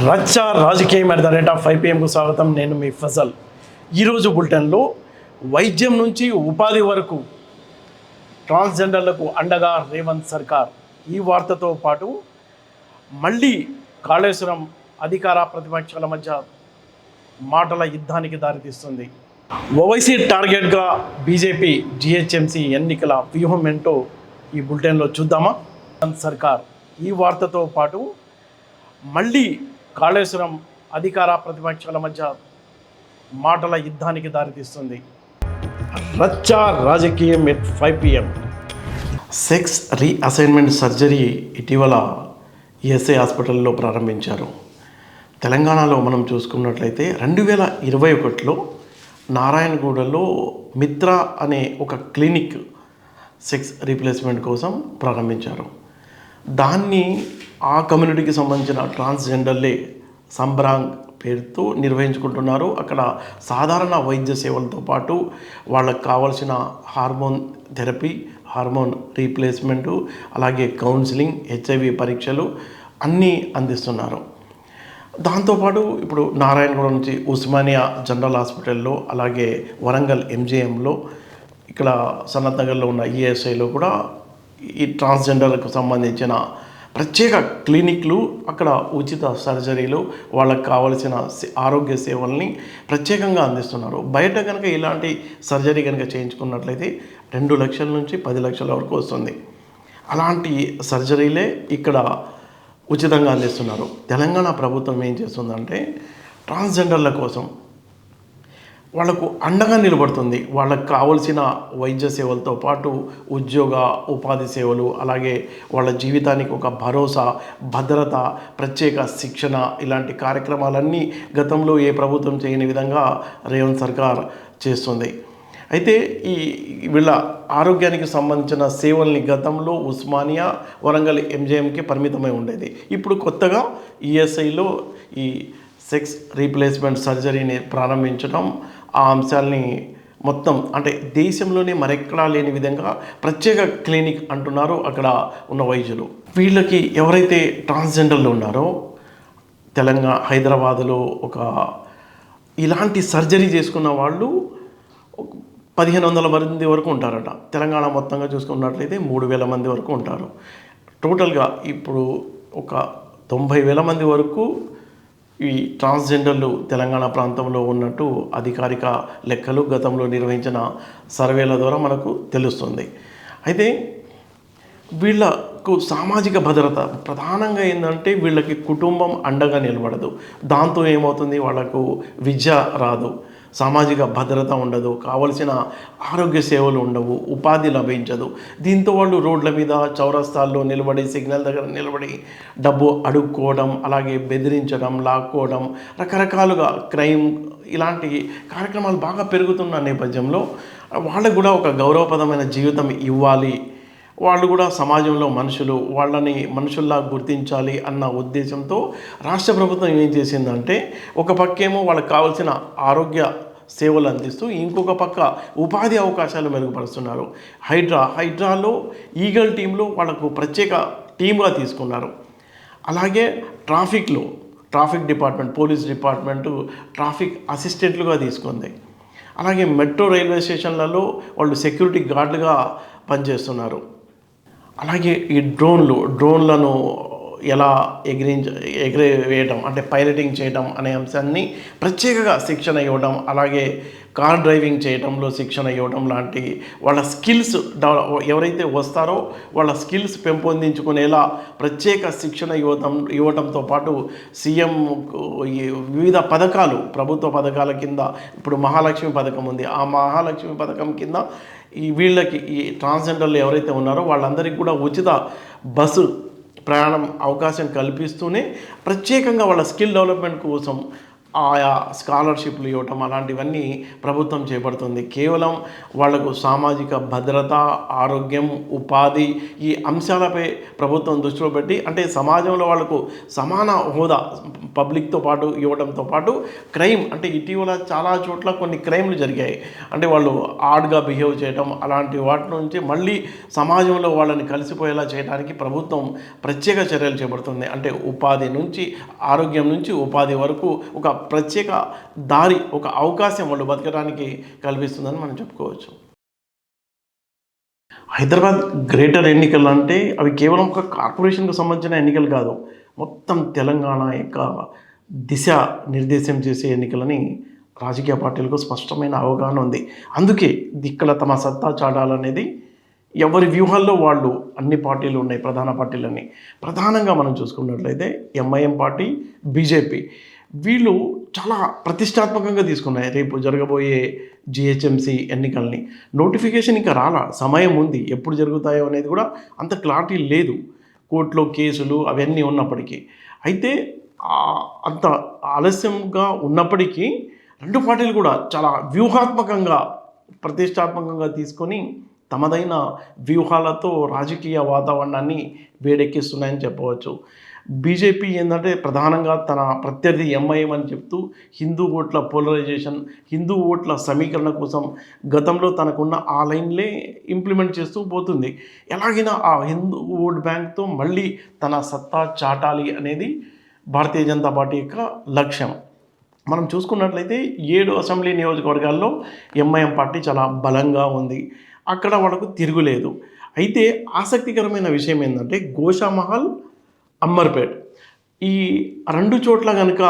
రచ్చ రాజకీయం at the rate of 5 PM స్వాగతం. నేను మీ ఫజల్. ఈరోజు బులెటిన్లో వైద్యం నుంచి ఉపాధి వరకు ట్రాన్స్జెండర్లకు అండగా రేవంత్ సర్కార్. ఈ వార్తతో పాటు మళ్ళీ కాళేశ్వరం అధికార ప్రతిపక్షాల మధ్య మాటల యుద్ధానికి దారితీస్తుంది. ఓవైసీ టార్గెట్గా బీజేపీ జిహెచ్ఎంసీ ఎన్నికల వ్యూహం ఏంటో ఈ బులెటిన్లో చూద్దామా. రేవంత్ సర్కార్. ఈ వార్తతో పాటు మళ్ళీ కాళేశ్వరం అధికార ప్రతిపక్షాల మధ్య మాటల యుద్ధానికి దారితీస్తుంది. రచ్చ రాజకీయం at 5 PM. Sex reassignment surgery ఇటీవల ఈఎస్ఐ హాస్పిటల్లో ప్రారంభించారు. తెలంగాణలో మనం చూసుకున్నట్లయితే 2021లో నారాయణగూడలో మిత్ర అనే ఒక క్లినిక్ సెక్స్ రీప్లేస్మెంట్ కోసం ప్రారంభించారు. దాన్ని ఆ కమ్యూనిటీకి సంబంధించిన ట్రాన్స్జెండర్లే సంబ్రాంగ్ పేరుతో నిర్వహించుకుంటున్నారు. అక్కడ సాధారణ వైద్య సేవలతో పాటు వాళ్ళకు కావాల్సిన హార్మోన్ థెరపీ, హార్మోన్ రీప్లేస్మెంటు, అలాగే కౌన్సిలింగ్, HIV పరీక్షలు అన్నీ అందిస్తున్నారు. దాంతోపాటు ఇప్పుడు నారాయణగూడ నుంచి ఉస్మానియా జనరల్ హాస్పిటల్లో, అలాగే వరంగల్ MGMలో, ఇక్కడ సనత్ నగర్లో ఉన్న ఈఎస్ఐలో కూడా ఈ ట్రాన్స్జెండర్లకు సంబంధించిన ప్రత్యేక క్లినిక్లు, అక్కడ ఉచిత సర్జరీలు, వాళ్ళకు కావలసిన ఆరోగ్య సేవల్ని ప్రత్యేకంగా అందిస్తున్నారు. బయట కనుక ఇలాంటి సర్జరీ కనుక చేయించుకున్నట్లయితే 2 లక్షల నుంచి 10 లక్షల వరకు వస్తుంది. అలాంటి సర్జరీలే ఇక్కడ ఉచితంగా అందిస్తున్నారు. తెలంగాణ ప్రభుత్వం ఏం చేస్తుందంటే ట్రాన్స్జెండర్ల కోసం వాళ్లకు అండగా నిలబడుతుంది. వాళ్ళకు కావలసిన వైద్య సేవలతో పాటు ఉద్యోగ ఉపాధి సేవలు, అలాగే వాళ్ళ జీవితానికి ఒక భరోసా, భద్రత, ప్రత్యేక శిక్షణ, ఇలాంటి కార్యక్రమాలన్నీ గతంలో ఏ ప్రభుత్వం చేయని విధంగా రేవంత్ సర్కార్ చేస్తుంది. అయితే వీళ్ళ ఆరోగ్యానికి సంబంధించిన సేవల్ని గతంలో ఉస్మానియా, వరంగల్ MGMకి పరిమితమై ఉండేది. ఇప్పుడు కొత్తగా ఈఎస్ఐలో ఈ సెక్స్ రీప్లేస్మెంట్ సర్జరీని ప్రారంభించడం, ఆ అంశాలని మొత్తం అంటే దేశంలోనే మరెక్కడా లేని విధంగా ప్రత్యేక క్లినిక్ అంటున్నారు అక్కడ ఉన్న వైద్యులు. వీళ్ళకి ఎవరైతే ట్రాన్స్జెండర్లు ఉన్నారో హైదరాబాదులో ఒక ఇలాంటి సర్జరీ చేసుకున్న వాళ్ళు 1500 మంది వరకు ఉంటారట. తెలంగాణ మొత్తంగా చూసుకున్నట్లయితే 3000 మంది వరకు ఉంటారు. టోటల్గా ఇప్పుడు ఒక 90,000 మంది వరకు ఈ ట్రాన్స్జెండర్లు తెలంగాణ ప్రాంతంలో ఉన్నట్టు అధికారిక లెక్కలు గతంలో నిర్వహించిన సర్వేల ద్వారా మనకు తెలుస్తుంది. అయితే వీళ్ళకు సామాజిక భద్రత ప్రధానంగా ఏంటంటే వీళ్ళకి కుటుంబం అండగా నిలబడదు. దాంతో ఏమవుతుంది, వాళ్ళకు విద్య రాదు, సామాజిక భద్రత ఉండదు, కావలసిన ఆరోగ్య సేవలు ఉండవు, ఉపాధి లభించదు. దీంతో వాళ్ళు రోడ్ల మీద, చౌరస్తాల్లో నిలబడి, సిగ్నల్ దగ్గర నిలబడి డబ్బు అడుక్కోవడం, అలాగే బెదిరించడం, లాక్కోవడం, రకరకాలుగా క్రైమ్, ఇలాంటి కార్యక్రమాలు బాగా పెరుగుతున్న నేపథ్యంలో వాళ్ళకు కూడా ఒక గౌరవప్రదమైన జీవితం ఇవ్వాలి, వాళ్ళు కూడా సమాజంలో మనుషులు, వాళ్ళని మనుషుల్లా గుర్తించాలి అన్న ఉద్దేశంతో రాష్ట్ర ప్రభుత్వం ఏం చేసిందంటే ఒక పక్కేమో వాళ్ళకి కావాల్సిన ఆరోగ్య సేవలు అందిస్తూ ఇంకొక పక్క ఉపాధి అవకాశాలు మెరుగుపరుస్తున్నారు. హైడ్రాలో ఈగల్ టీంలో వాళ్ళకు ప్రత్యేక టీమ్గా తీసుకున్నారు. అలాగే traffic department, police department traffic అసిస్టెంట్లుగా తీసుకుంది. అలాగే మెట్రో రైల్వే స్టేషన్లలో వాళ్ళు సెక్యూరిటీ గార్డులుగా పనిచేస్తున్నారు. అలాగే ఈ డ్రోన్లను ఎలా ఎగిరేయడం అంటే పైలటింగ్ చేయడం అనే అంశాన్ని ప్రత్యేకంగా శిక్షణ ఇవ్వడం, అలాగే కార్ డ్రైవింగ్ చేయడంలో శిక్షణ ఇవ్వడం లాంటి వాళ్ళ స్కిల్స్ ఎవరైతే వస్తారో వాళ్ళ స్కిల్స్ పెంపొందించుకునేలా ప్రత్యేక శిక్షణ ఇవ్వడంతో పాటు సీఎం వివిధ పథకాలు, ప్రభుత్వ పథకాల కింద ఇప్పుడు మహాలక్ష్మి పథకం ఉంది. ఆ మహాలక్ష్మి పథకం కింద వీళ్ళకి ఈ ట్రాన్స్జెండర్లు ఎవరైతే ఉన్నారో వాళ్ళందరికీ కూడా ఉచిత బస్సు ప్రయాణం అవకాశం కల్పిస్తూనే ప్రత్యేకంగా వాళ్ళ స్కిల్ డెవలప్మెంట్ కోసం ఆయా స్కాలర్షిప్లు ఇవ్వటం అలాంటివన్నీ ప్రభుత్వం చేపడుతుంది. కేవలం వాళ్లకు సామాజిక భద్రత, ఆరోగ్యం, ఉపాధి ఈ అంశాలపై ప్రభుత్వం దృష్టిలో పెట్టి అంటే సమాజంలో వాళ్లకు సమాన హోదా పబ్లిక్తో పాటు ఇవ్వడంతో పాటు క్రైమ్ అంటే ఇటీవల చాలా చోట్ల కొన్ని క్రైమ్లు జరిగాయి. అంటే వాళ్ళు ఆడ్గా బిహేవ్ చేయడం అలాంటి వాటి నుంచి మళ్ళీ సమాజంలో వాళ్ళని కలిసిపోయేలా చేయడానికి ప్రభుత్వం ప్రత్యేక చర్యలు చేపడుతుంది. అంటే ఉపాధి నుంచి ఆరోగ్యం నుంచి ఉపాధి వరకు ఒక ప్రత్యేక దారి, ఒక అవకాశం వాళ్ళు బతకడానికి కల్పిస్తుందని మనం చెప్పుకోవచ్చు. హైదరాబాద్ గ్రేటర్ ఎన్నికలు అంటే అవి కేవలం ఒక కార్పొరేషన్కు సంబంధించిన ఎన్నికలు కాదు, మొత్తం తెలంగాణ యొక్క దిశ నిర్దేశం చేసే ఎన్నికలని రాజకీయ పార్టీలకు స్పష్టమైన అవగాహన ఉంది. అందుకే ఇక్కడ తమ సత్తా చాటాలనేది ఎవరి వ్యూహాల్లో వాళ్ళు అన్ని పార్టీలు ఉన్నాయి, ప్రధాన పార్టీలన్నీ. ప్రధానంగా మనం చూసుకున్నట్లయితే ఎంఐఎం పార్టీ, బీజేపీ వీళ్ళు చాలా ప్రతిష్టాత్మకంగా తీసుకున్నాయి రేపు జరగబోయే జిహెచ్ఎంసీ ఎన్నికల్ని. నోటిఫికేషన్ ఇంకా రాలా, సమయం ఉంది, ఎప్పుడు జరుగుతాయో అనేది కూడా అంత క్లారిటీ లేదు, కోర్టులో కేసులు అవన్నీ ఉన్నప్పటికీ. అయితే అంత ఆలస్యంగా ఉన్నప్పటికీ రెండు పార్టీలు కూడా చాలా వ్యూహాత్మకంగా ప్రతిష్టాత్మకంగా తీసుకొని తమదైన వ్యూహాలతో రాజకీయ వాతావరణాన్ని వేడెక్కిస్తున్నాయని చెప్పవచ్చు. బీజేపీ ఏంటంటే ప్రధానంగా తన ప్రత్యర్థి ఎంఐఎం అని చెప్తూ హిందూ ఓట్ల పోలరైజేషన్, హిందూ ఓట్ల సమీకరణ కోసం గతంలో తనకున్న ఆ లైన్లే ఇంప్లిమెంట్ చేస్తూ పోతుంది. ఎలాగైనా ఆ హిందూ ఓట్ బ్యాంక్తో మళ్ళీ తన సత్తా చాటాలి అనేది భారతీయ జనతా పార్టీ యొక్క లక్ష్యం. మనం చూసుకున్నట్లయితే 7 అసెంబ్లీ నియోజకవర్గాల్లో ఎంఐఎం పార్టీ చాలా బలంగా ఉంది, అక్కడ వాళ్ళకు తిరుగులేదు. అయితే ఆసక్తికరమైన విషయం ఏంటంటే గోషామహల్, అమ్మర్పేట్ ఈ రెండు చోట్ల కనుక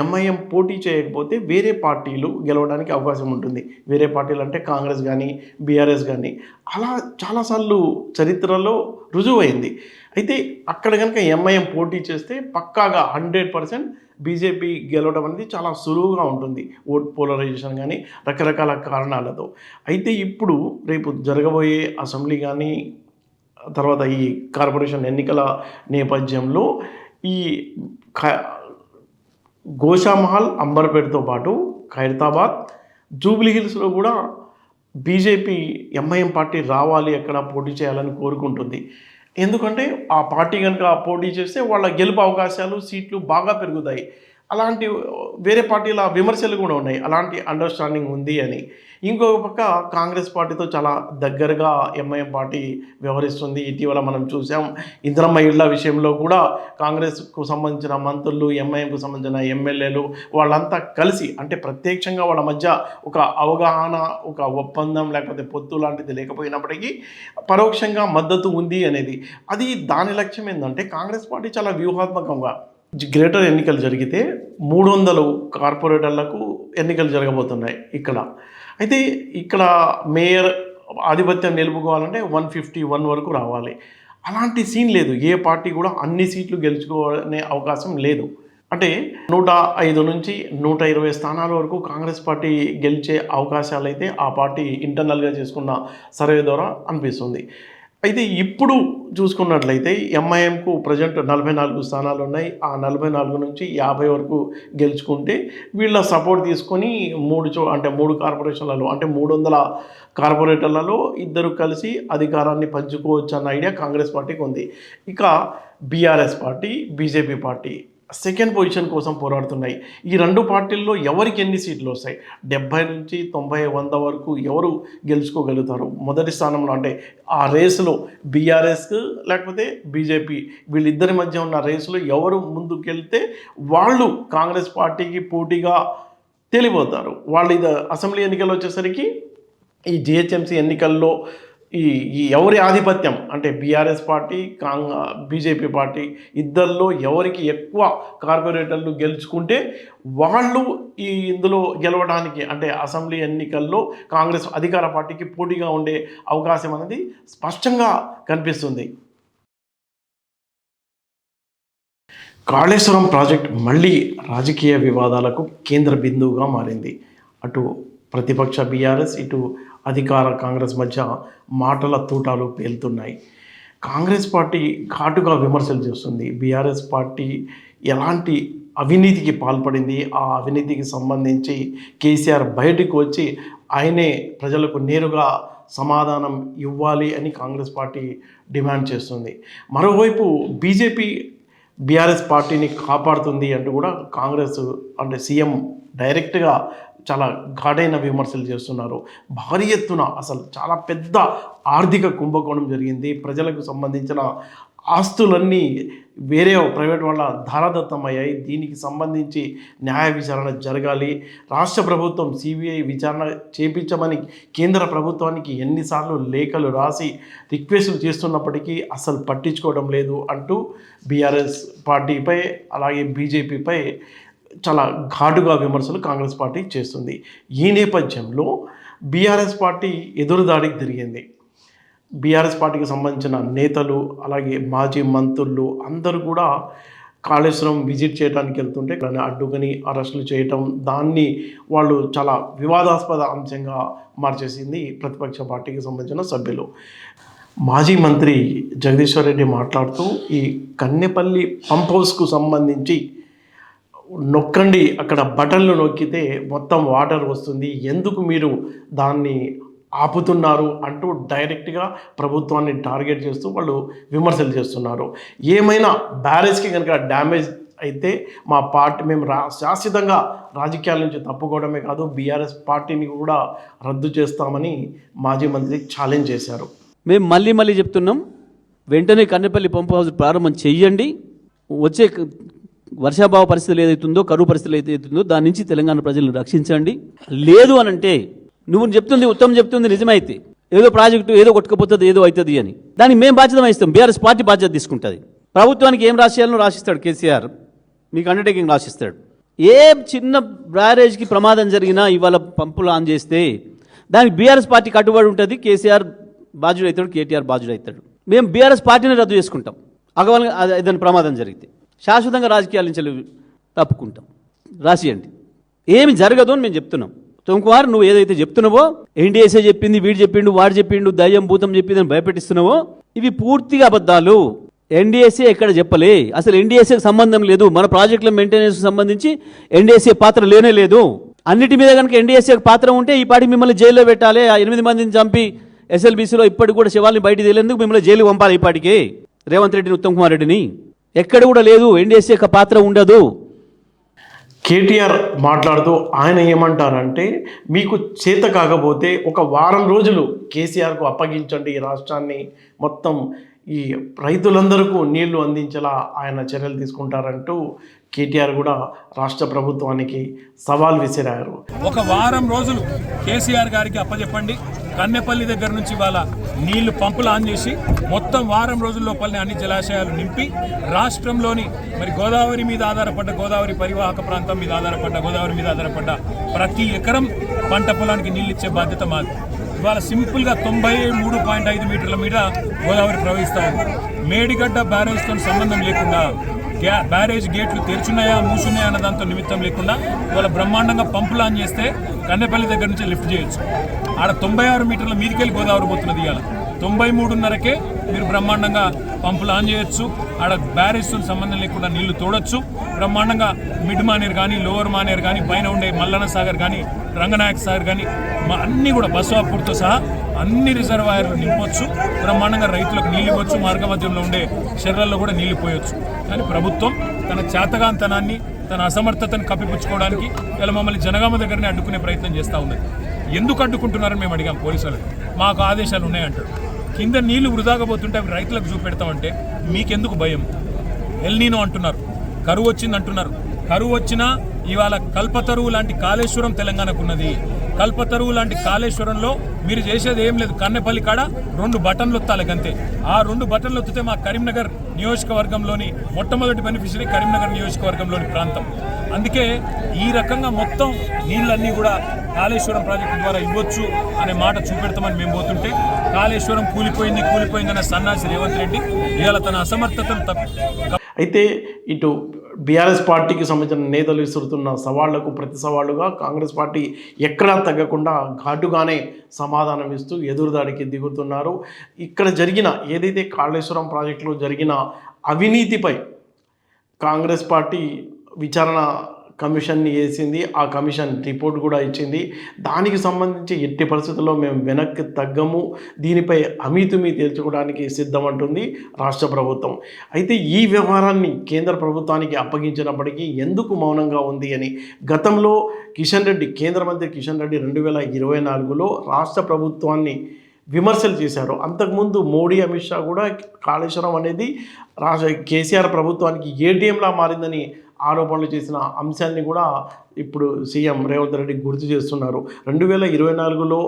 ఎంఐఎం పోటీ చేయకపోతే వేరే పార్టీలు గెలవడానికి అవకాశం ఉంటుంది. వేరే పార్టీలు అంటే కాంగ్రెస్ కానీ బీఆర్ఎస్ కానీ, అలా చాలాసార్లు చరిత్రలో రుజువైంది. అయితే అక్కడ కనుక ఎంఐఎం పోటీ చేస్తే పక్కాగా 100% బీజేపీ గెలవడం అనేది చాలా సులువుగా ఉంటుంది, ఓట్ పోలరైజేషన్ కానీ రకరకాల కారణాలతో. అయితే ఇప్పుడు రేపు జరగబోయే అసెంబ్లీ కానీ తర్వాత ఈ కార్పొరేషన్ ఎన్నికల నేపథ్యంలో ఈ గోషామహల్, అంబర్పేట్తో పాటు ఖైరతాబాద్, జూబ్లీహిల్స్లో కూడా బీజేపీ ఎంఐఎం పార్టీ రావాలి, అక్కడ పోటీ చేయాలని కోరుకుంటుంది. ఎందుకంటే ఆ పార్టీ కనుక పోటీ చేస్తే వాళ్ళ గెలుపు అవకాశాలు, సీట్లు బాగా పెరుగుతాయి. అలాంటి వేరే పార్టీల విమర్శలు కూడా ఉన్నాయి, అలాంటి అండర్స్టాండింగ్ ఉంది అని. ఇంకొక పక్క కాంగ్రెస్ పార్టీతో చాలా దగ్గరగా ఎంఐఎం పార్టీ వ్యవహరిస్తుంది. ఇటీవల మనం చూసాం ఇందిరమ్మ ఇళ్ల విషయంలో కూడా కాంగ్రెస్కు సంబంధించిన మంత్రులు, ఎంఐఎంకు సంబంధించిన ఎమ్మెల్యేలు వాళ్ళంతా కలిసి అంటే ప్రత్యక్షంగా వాళ్ళ మధ్య ఒక అవగాహన, ఒక ఒప్పందం లేకపోతే పొత్తు లాంటిది లేకపోయినప్పటికీ పరోక్షంగా మద్దతు ఉంది అనేది. అది దాని లక్ష్యం ఏంటంటే కాంగ్రెస్ పార్టీ చాలా వ్యూహాత్మకంగా గ్రేటర్ ఎన్నికలు జరిగితే 300 కార్పొరేటర్లకు ఎన్నికలు జరగబోతున్నాయి ఇక్కడ. అయితే ఇక్కడ మేయర్ ఆధిపత్యం నిలుపుకోవాలంటే 151 వరకు రావాలి. అలాంటి సీన్ లేదు, ఏ పార్టీ కూడా అన్ని సీట్లు గెలుచుకోవాలనే అవకాశం లేదు. అంటే 105 నుంచి 120 స్థానాల వరకు కాంగ్రెస్ పార్టీ గెలిచే అవకాశాలు అయితే ఆ పార్టీ ఇంటర్నల్గా చేసుకున్న సర్వే ద్వారా అనిపిస్తుంది. అయితే ఇప్పుడు చూసుకున్నట్లయితే ఎంఐఎంకు ప్రజెంట్ 44 స్థానాలు ఉన్నాయి. ఆ 44 నుంచి 50 వరకు గెలుచుకుంటే వీళ్ళ సపోర్ట్ తీసుకొని 3 కార్పొరేషన్లలో అంటే 300 కార్పొరేటర్లలో ఇద్దరు కలిసి అధికారాన్ని పంచుకోవచ్చు అన్న ఐడియా కాంగ్రెస్ పార్టీకి ఉంది. ఇక BRS party, BJP party second position కోసం పోరాడుతున్నాయి. ఈ రెండు పార్టీల్లో ఎవరికి ఎన్ని సీట్లు వస్తాయి, 70 నుంచి 90, 100 వరకు ఎవరు గెలుచుకోగలుగుతారు మొదటి స్థానంలో? అంటే ఆ రేసులో బీఆర్ఎస్ లేకపోతే బీజేపీ వీళ్ళిద్దరి మధ్య ఉన్న రేసులో ఎవరు ముందుకెళ్తే వాళ్ళు కాంగ్రెస్ పార్టీకి పోటీగా తేలిపోతారు. వాళ్ళు ఇది అసెంబ్లీ ఎన్నికలు వచ్చేసరికి ఈ జిహెచ్ఎంసీ ఎన్నికల్లో ఈ ఎవరి ఆధిపత్యం అంటే బీఆర్ఎస్ పార్టీ, బీజేపీ పార్టీ ఇద్దరిలో ఎవరికి ఎక్కువ కార్పొరేటర్లు గెలుచుకుంటే వాళ్ళు ఇందులో గెలవడానికి అంటే అసెంబ్లీ ఎన్నికల్లో కాంగ్రెస్ అధికార పార్టీకి పోటీగా ఉండే అవకాశం అనేది స్పష్టంగా కనిపిస్తుంది. కాళేశ్వరం ప్రాజెక్ట్ మళ్ళీ రాజకీయ వివాదాలకు కేంద్ర బిందువుగా మారింది. అటు ప్రతిపక్ష బీఆర్ఎస్, ఇటు అధికార కాంగ్రెస్ మధ్య మాటల తూటాలు పేలుతున్నాయి. కాంగ్రెస్ పార్టీ ఘాటుగా విమర్శలు చేస్తుంది, బీఆర్ఎస్ పార్టీ ఎలాంటి అవినీతికి పాల్పడింది. ఆ అవినీతికి సంబంధించి కేసీఆర్ బయటకు వచ్చి ఆయనే ప్రజలకు నేరుగా సమాధానం ఇవ్వాలి అని కాంగ్రెస్ పార్టీ డిమాండ్ చేస్తుంది. మరోవైపు బీజేపీ బీఆర్ఎస్ పార్టీని కాపాడుతుంది అంటూ కూడా కాంగ్రెస్ అంటే సీఎం డైరెక్ట్గా చాలా ఘాటైన విమర్శలు చేస్తున్నారు. భారీ ఎత్తున అసలు చాలా పెద్ద ఆర్థిక కుంభకోణం జరిగింది. ప్రజలకు సంబంధించిన ఆస్తులన్నీ వేరే ప్రైవేట్ వాళ్ళ ధారాదత్తమయ్యాయి. దీనికి సంబంధించి న్యాయ విచారణ జరగాలి. రాష్ట్ర ప్రభుత్వం సిబిఐ విచారణ చేపించమని కేంద్ర ప్రభుత్వానికి ఎన్నిసార్లు లేఖలు రాసి రిక్వెస్టులు చేస్తున్నప్పటికీ అసలు పట్టించుకోవడం లేదు అంటూ బీఆర్ఎస్ పార్టీపై అలాగే బీజేపీపై చాలా ఘాటుగా విమర్శలు కాంగ్రెస్ పార్టీ చేస్తుంది. ఈ నేపథ్యంలో బీఆర్ఎస్ పార్టీ ఎదురుదాడికి తిరిగింది. బీఆర్ఎస్ పార్టీకి సంబంధించిన నేతలు అలాగే మాజీ మంత్రులు అందరూ కూడా కాళేశ్వరం విజిట్ చేయడానికి వెళ్తుంటే అడ్డుకొని అరెస్టులు చేయటం, దాన్ని వాళ్ళు చాలా వివాదాస్పద అంశంగా మార్చేసింది ప్రతిపక్ష పార్టీకి సంబంధించిన సభ్యులు. మాజీ మంత్రి జగదీశ్వర్ రెడ్డి మాట్లాడుతూ ఈ కన్నెపల్లి పంప్ హౌస్కు సంబంధించి నొక్కండి, అక్కడ బటన్లు నొక్కితే మొత్తం వాటర్ వస్తుంది, ఎందుకు మీరు దాన్ని ఆపుతున్నారు అంటూ డైరెక్ట్గా ప్రభుత్వాన్ని టార్గెట్ చేస్తూ వాళ్ళు విమర్శలు చేస్తున్నారు. ఏమైనా బ్యారేజ్కి కనుక డ్యామేజ్ అయితే మా పార్టీ మేము శాశ్వతంగా రాజకీయాల నుంచి తప్పుకోవడమే కాదు, బీఆర్ఎస్ పార్టీని కూడా రద్దు చేస్తామని మాజీ మంత్రి ఛాలెంజ్ చేశారు. మేము మళ్ళీ చెప్తున్నాం, వెంటనే కన్నెపల్లి పంప్ హౌస్ ప్రారంభం చెయ్యండి. వచ్చే వర్షాభావ పరిస్థితులు ఏదైతుందో, కరువు పరిస్థితులు ఏదైతుందో దాని నుంచి తెలంగాణ ప్రజలను రక్షించండి. లేదు అని అంటే నువ్వు చెప్తుంది, ఉత్తమం చెప్తుంది నిజమైతే ఏదో ప్రాజెక్టు ఏదో కొట్టుకుపోతుంది, ఏదో అవుతుంది అని దానికి మేము బాధ్యత వహిస్తాం. బీఆర్ఎస్ పార్టీ బాధ్యత తీసుకుంటుంది. ప్రభుత్వానికి ఏం రాసేయాలో రాసిస్తాడు కేసీఆర్, మీకు అండర్టేకింగ్ రాసిస్తాడు. ఏ చిన్న బ్యారేజ్కి ప్రమాదం జరిగినా ఇవాళ పంపులు ఆన్ చేస్తే దానికి బీఆర్ఎస్ పార్టీ కట్టుబడి ఉంటుంది. కేసీఆర్ బాధ్యుడు అవుతాడు, కేటీఆర్ బాధ్యుడు అవుతాడు. మేము బీఆర్ఎస్ పార్టీని రద్దు చేసుకుంటాం. అగవాళ్ళ ఏదైనా ప్రమాదం జరిగితే శాశ్వతంగా రాజకీయాల నుంచి తప్పుకుంటాం. రాసియండి, ఏమి జరగదు అని మేము చెప్తున్నాం. తొంకుమారు నువ్వు ఏదైతే చెప్తున్నావో, ఎన్డీఎస్ఏ చెప్పింది, వీడు చెప్పిండు, వాడు చెప్పిండు, దయ్యం భూతం చెప్పింది అని భయపెట్టిస్తున్నావో ఇవి పూర్తిగా అబద్ధాలు. ఎన్డీఎస్ఏ ఎక్కడ చెప్పలే, అసలు ఎన్డీఎస్ఏకి సంబంధం లేదు. మన ప్రాజెక్టుల మెయింటెనెన్స్కి సంబంధించి ఎన్డీఎస్ఏ పాత్ర లేనే లేదు. అన్నిటి మీద కనుక ఎన్డీఎస్ఏకి పాత్ర ఉంటే ఈ పాటి మిమ్మల్ని జైల్లో పెట్టాలి. ఆ 8 మందిని చంపి ఎస్ఎల్బీసీలో ఇప్పటికి కూడా శివాల్ని బయటికి తెలియనందుకు మిమ్మల్ని జైలు పంపాలి. ఈ పాటికి రేవంత్ రెడ్డిని, ఉత్తమ్ కుమార్ రెడ్డిని ఎక్కడ కూడా లేదు, ఎన్డీఎస్ఏ యొక్క పాత్ర ఉండదు. కేటీఆర్ మాట్లాడుతూ ఆయన ఏమంటారంటే, మీకు చేత కాకపోతే ఒక వారం రోజులు కేసీఆర్కు అప్పగించండి ఈ రాష్ట్రాన్ని, మొత్తం ఈ రైతులందరికీ నీళ్లు అందించేలా ఆయన చర్యలు తీసుకుంటారంటూ కేటీఆర్ కూడా రాష్ట్ర ప్రభుత్వానికి సవాల్ విసిరారు. ఒక వారం రోజులు కేసీఆర్ గారికి అప్పచెప్పండి. కన్నెపల్లి దగ్గర నుంచి వాళ్ళ నీళ్లు పంపులు ఆన్ చేసి మొత్తం వారం రోజుల లోపలనే అన్ని జలాశయాలు నింపి రాష్ట్రంలోని మరి గోదావరి మీద ఆధారపడ్డ, గోదావరి పరివాహక ప్రాంతం మీద ఆధారపడ్డ, గోదావరి మీద ఆధారపడ్డ ప్రతి ఎకరం పంట పొలానికి నీళ్ళు ఇచ్చే బాధ్యత మాది. ఇవాళ సింపుల్గా 93.5 మీటర్ల మీద గోదావరి ప్రవహిస్తూ ఉంది. మేడిగడ్డ బ్యారేజ్తో సంబంధం లేకుండా, బ్యారేజ్ గేట్లు తెరుచున్నాయా మూసున్నాయా అన్న దాంతో నిమిత్తం లేకుండా ఇవాళ బ్రహ్మాండంగా పంపులు ఆన్ చేస్తే కన్నెపల్లి దగ్గర నుంచి లిఫ్ట్ చేయొచ్చు. ఆడ 96 మీటర్ల మీదికెళ్ళి గోదావరి పోతున్నది. ఇవాళ 93.5కే మీరు బ్రహ్మాండంగా పంపులు ఆన్ చేయొచ్చు. ఆడ బ్యారేజ్తో సంబంధం లేకుండా నీళ్లు తోడొచ్చు. బ్రహ్మాండంగా మిడ్ మానేర్ కానీ, లోవర్ మానేర్ కానీ, పైన ఉండే మల్లన్న సాగర్ కానీ, రంగనాయక సాగర్ కానీ అన్నీ కూడా బస్వాపూర్తో సహా అన్ని రిజర్వాయర్లు నింపొచ్చు. బ్రహ్మాండంగా రైతులకు నీళ్ళు ఇవ్వచ్చు. మార్గ మధ్యంలో ఉండే చెర్రల్లో కూడా నీళ్లు పోయొచ్చు. కానీ ప్రభుత్వం తన చేతగాంతనాన్ని, తన అసమర్థతను కప్పిపుచ్చుకోవడానికి ఇలా మమ్మల్ని జనగామ దగ్గరనే అడ్డుకునే ప్రయత్నం చేస్తూ ఉన్నది. ఎందుకు అడ్డుకుంటున్నారని మేము అడిగాం పోలీసులకు. మాకు ఆదేశాలు ఉన్నాయంటాడు. కింద నీళ్లు వృధాగా పోతుంటే అవి రైతులకు చూపెడతామంటే మీకెందుకు భయం? ఎల్నీనో అంటున్నారు, కరువు వచ్చింది అంటున్నారు. కరువు వచ్చినా ఇవాళ కల్పతరువు లాంటి కాళేశ్వరం తెలంగాణకు ఉన్నది. కల్పతరువు లాంటి కాళేశ్వరంలో మీరు చేసేది ఏం లేదు. కన్నెపల్లి కాడ 2 బటన్లు ఒత్తాలి అంతే. ఆ 2 బటన్లు ఒత్తితే మా కరీంనగర్ నియోజకవర్గంలోని మొట్టమొదటి బెనిఫిషరీ కరీంనగర్ నియోజకవర్గంలోని ప్రాంతం. అందుకే ఈ రకంగా మొత్తం నీళ్ళన్నీ కూడా కాళేశ్వరం ప్రాజెక్టు ద్వారా ఇవ్వచ్చు అనే మాట చూపెడతామని మేము పోతుంటే కాళేశ్వరం కూలిపోయిందన్న సన్నాసి రేవంత్ రెడ్డి ఇవాళ తన అసమర్థతను అయితే ఇటు బీఆర్ఎస్ పార్టీకి సంబంధించిన నేతలు విసురుతున్న సవాళ్లకు ప్రతి సవాళ్లుగా కాంగ్రెస్ పార్టీ ఎక్కడా తగ్గకుండా ఘాటుగానే సమాధానం ఇస్తూ ఎదురుదాడికి దిగుతున్నారు. ఇక్కడ జరిగిన ఏదైతే కాళేశ్వరం ప్రాజెక్టులో జరిగిన అవినీతిపై కాంగ్రెస్ పార్టీ విచారణ కమిషన్ని వేసింది. ఆ కమిషన్ రిపోర్ట్ కూడా ఇచ్చింది. దానికి సంబంధించి ఎట్టి పరిస్థితుల్లో మేము వెనక్కి తగ్గము, దీనిపై అమీతుమీ తేల్చుకోవడానికి సిద్ధమంటుంది రాష్ట్ర ప్రభుత్వం. అయితే ఈ వ్యవహారాన్ని కేంద్ర ప్రభుత్వానికి అప్పగించినప్పటికీ ఎందుకు మౌనంగా ఉంది అని గతంలో కిషన్ రెడ్డి, కేంద్ర మంత్రి కిషన్ రెడ్డి 2024లో రాష్ట్ర ప్రభుత్వాన్ని విమర్శలు చేశారు. అంతకుముందు మోడీ, అమిత్ షా కూడా కాళేశ్వరం అనేది కేసీఆర్ ప్రభుత్వానికి ఏటీఎంలా మారిందని ఆరోపణలు చేసిన అంశాన్ని కూడా ఇప్పుడు సీఎం రేవంత్ రెడ్డి గుర్తు చేస్తున్నారు. 2024లో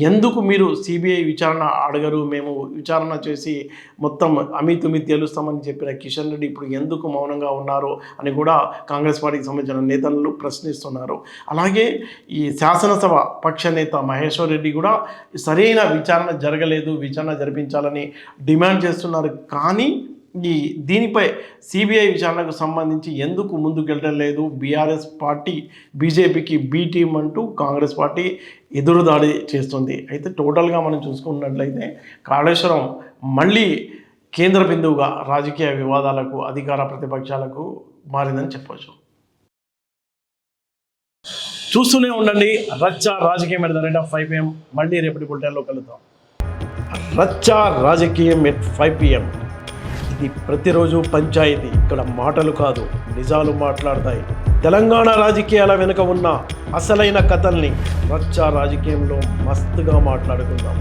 ఎందుకు మీరు సిబిఐ విచారణ అడగరు, మేము విచారణ చేసి మొత్తం అమీతుమీ తేలుస్తామని చెప్పిన కిషన్ రెడ్డి ఇప్పుడు ఎందుకు మౌనంగా ఉన్నారు అని కూడా కాంగ్రెస్ పార్టీకి సంబంధించిన నేతలు ప్రశ్నిస్తున్నారు. అలాగే ఈ శాసనసభ పక్ష నేత మహేశ్వర్ రెడ్డి కూడా సరైన విచారణ జరగలేదు, విచారణ జరిపించాలని డిమాండ్ చేస్తున్నారు. కానీ దీనిపై సిబిఐ విచారణకు సంబంధించి ఎందుకు ముందుకెళ్ళడం లేదు, బీఆర్ఎస్ పార్టీ బీజేపీకి బీ టీం అంటూ కాంగ్రెస్ పార్టీ ఎదురుదాడి చేస్తుంది. అయితే టోటల్గా మనం చూసుకున్నట్లయితే కాళేశ్వరం మళ్ళీ కేంద్ర బిందువుగా రాజకీయ వివాదాలకు, అధికార ప్రతిపక్షాలకు మారిందని చెప్పవచ్చు. చూస్తూనే ఉండండి రచ్చ రాజకీయం at the rate of 5 PM. మళ్ళీ రేపటి బులెటిన్లో కలుద్దాం. రచ్చ రాజకీయం ఎట్ 5 PM. ఇది ప్రతిరోజు పంచాయతీ. ఇక్కడ మాటలు కాదు, నిజాలు మాట్లాడతాయి. తెలంగాణ రాజకీయాల వెనుక ఉన్న అసలైన కథల్ని రచ్చ రాజకీయంలో మస్తుగా మాట్లాడుకుందాం.